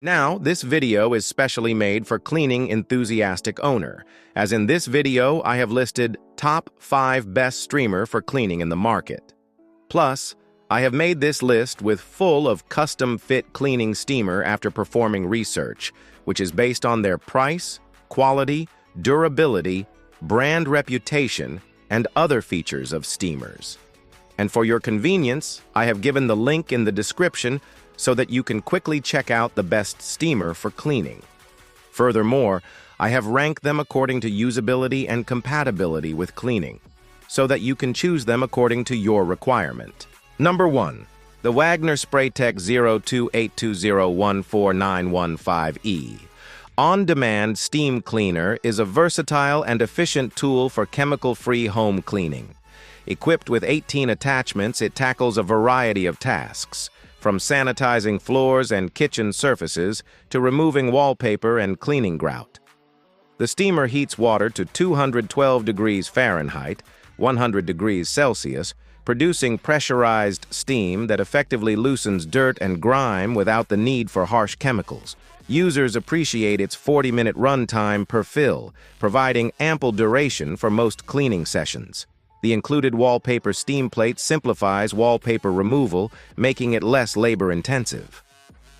Now, this video is specially made for cleaning enthusiastic owner, as in this video I have listed top 5 best steamer for cleaning in the market. Plus, I have made this list with full of custom-fit cleaning steamer after performing research, which is based on their price, quality, durability, brand reputation, and other features of steamers. And for your convenience, I have given the link in the description so that you can quickly check out the best steamer for cleaning. Furthermore, I have ranked them according to usability and compatibility with cleaning, so that you can choose them according to your requirement. Number 1. The Wagner Spraytech 02820149115E. On-demand steam cleaner is a versatile and efficient tool for chemical-free home cleaning. Equipped with 18 attachments, it tackles a variety of tasks, from sanitizing floors and kitchen surfaces to removing wallpaper and cleaning grout. The steamer heats water to 212 degrees Fahrenheit, 100 degrees Celsius, producing pressurized steam that effectively loosens dirt and grime without the need for harsh chemicals. Users appreciate its 40-minute runtime per fill, providing ample duration for most cleaning sessions. The included wallpaper steam plate simplifies wallpaper removal, making it less labor-intensive.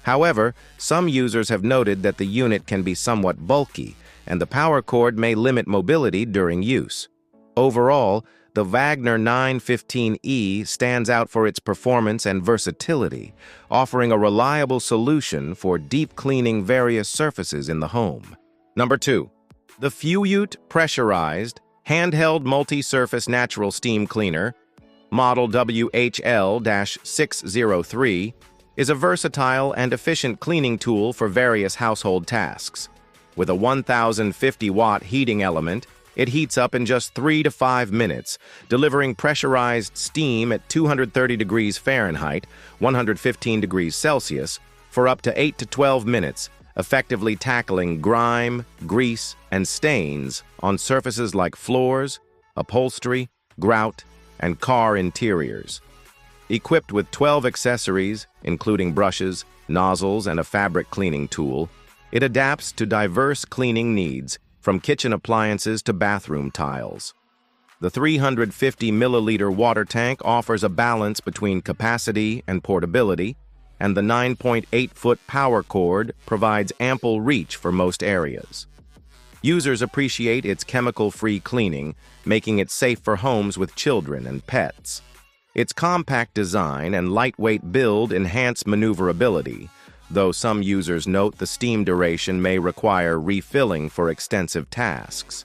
However, some users have noted that the unit can be somewhat bulky, and the power cord may limit mobility during use. Overall, the Wagner 915E stands out for its performance and versatility, offering a reliable solution for deep cleaning various surfaces in the home. Number 2. The Phueut Pressurized Handheld Multi-Surface Natural Steam Cleaner, model WHL-603, is a versatile and efficient cleaning tool for various household tasks. With a 1050-watt heating element, it heats up in just 3 to 5 minutes, delivering pressurized steam at 230 degrees Fahrenheit, 115 degrees Celsius, for up to 8 to 12 minutes, effectively tackling grime, grease, and stains on surfaces like floors, upholstery, grout, and car interiors. Equipped with 12 accessories, including brushes, nozzles, and a fabric cleaning tool, it adapts to diverse cleaning needs, from kitchen appliances to bathroom tiles. The 350-milliliter water tank offers a balance between capacity and portability, and the 9.8-foot power cord provides ample reach for most areas. Users appreciate its chemical-free cleaning, making it safe for homes with children and pets. Its compact design and lightweight build enhance maneuverability, though some users note the steam duration may require refilling for extensive tasks.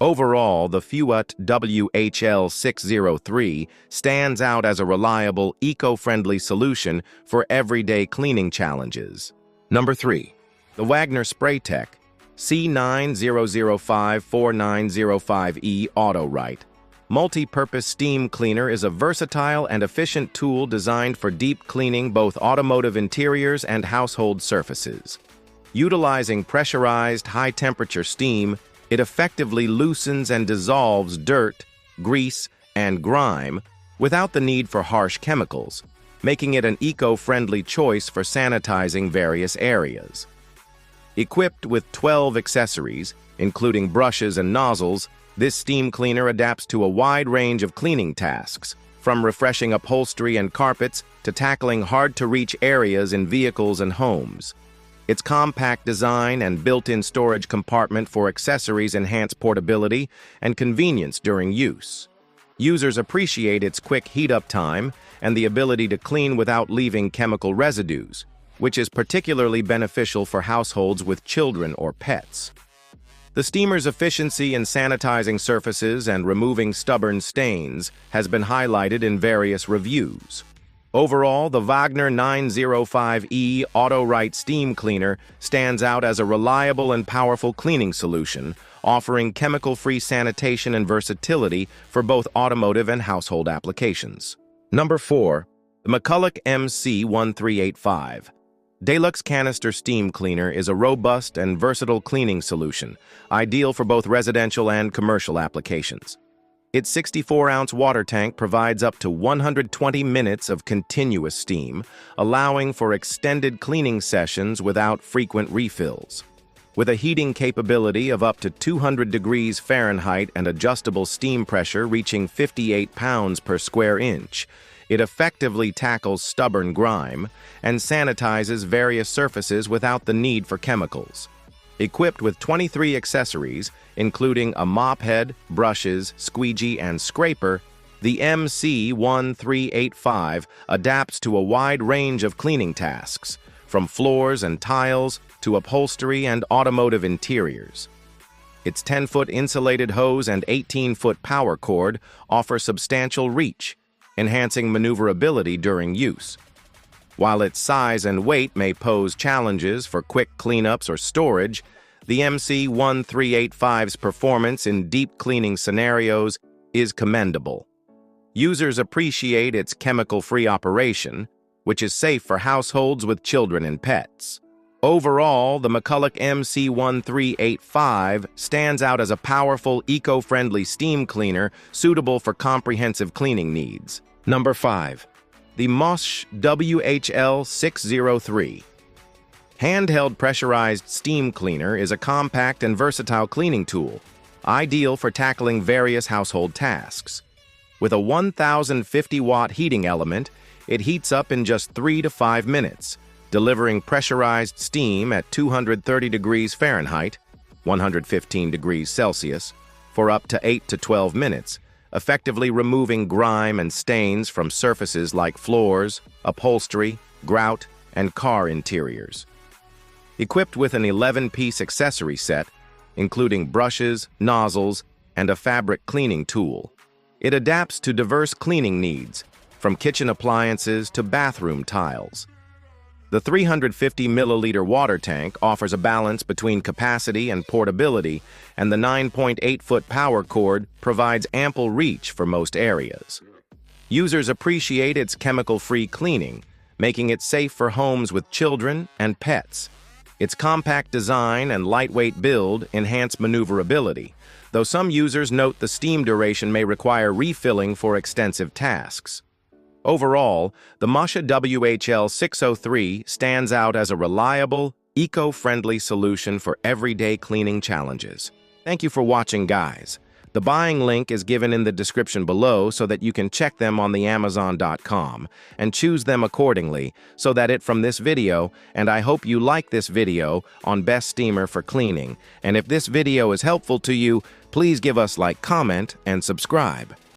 Overall, the Phueut WHL-603 stands out as a reliable, eco-friendly solution for everyday cleaning challenges. Number 3. The Wagner Spraytech C900054 AutoRight Multi-Purpose Steam Cleaner is a versatile and efficient tool designed for deep cleaning both automotive interiors and household surfaces. Utilizing pressurized, high-temperature steam, it effectively loosens and dissolves dirt, grease, and grime without the need for harsh chemicals, making it an eco-friendly choice for sanitizing various areas. Equipped with 12 accessories, including brushes and nozzles, this steam cleaner adapts to a wide range of cleaning tasks, from refreshing upholstery and carpets to tackling hard-to-reach areas in vehicles and homes. Its compact design and built-in storage compartment for accessories enhance portability and convenience during use. Users appreciate its quick heat-up time and the ability to clean without leaving chemical residues, which is particularly beneficial for households with children or pets. The steamer's efficiency in sanitizing surfaces and removing stubborn stains has been highlighted in various reviews. Overall, the Wagner 905E AutoRight Steam Cleaner stands out as a reliable and powerful cleaning solution, offering chemical-free sanitation and versatility for both automotive and household applications. Number 4. The McCulloch MC1385 Deluxe Canister Steam Cleaner is a robust and versatile cleaning solution, ideal for both residential and commercial applications. Its 64-ounce water tank provides up to 120 minutes of continuous steam, allowing for extended cleaning sessions without frequent refills. With a heating capability of up to 200 degrees Fahrenheit and adjustable steam pressure reaching 58 pounds per square inch, it effectively tackles stubborn grime and sanitizes various surfaces without the need for chemicals. Equipped with 23 accessories, including a mop head, brushes, squeegee, and scraper, the MC1385 adapts to a wide range of cleaning tasks, from floors and tiles to upholstery and automotive interiors. Its 10-foot insulated hose and 18-foot power cord offer substantial reach, enhancing maneuverability during use. While its size and weight may pose challenges for quick cleanups or storage, the MC1385's performance in deep cleaning scenarios is commendable. Users appreciate its chemical-free operation, which is safe for households with children and pets. Overall, the McCulloch MC1385 stands out as a powerful, eco-friendly steam cleaner suitable for comprehensive cleaning needs. Number 5. The Mosh WHL603. Handheld pressurized steam cleaner is a compact and versatile cleaning tool, ideal for tackling various household tasks. With a 1,050-watt heating element, it heats up in just 3 to 5 minutes, delivering pressurized steam at 230 degrees Fahrenheit, 115 degrees Celsius, for up to 8 to 12 minutes, effectively removing grime and stains from surfaces like floors, upholstery, grout, and car interiors. Equipped with an 11-piece accessory set, including brushes, nozzles, and a fabric cleaning tool, it adapts to diverse cleaning needs, from kitchen appliances to bathroom tiles. The 350-milliliter water tank offers a balance between capacity and portability, and the 9.8-foot power cord provides ample reach for most areas. Users appreciate its chemical-free cleaning, making it safe for homes with children and pets. Its compact design and lightweight build enhance maneuverability, though some users note the steam duration may require refilling for extensive tasks. Overall, the Mosche WHL603 stands out as a reliable, eco-friendly solution for everyday cleaning challenges. Thank you for watching, guys. The buying link is given in the description below so that you can check them on the Amazon.com and choose them accordingly so that it from this video, and I hope you like this video on Best Steamer for Cleaning. And if this video is helpful to you, please give us like, comment, and subscribe.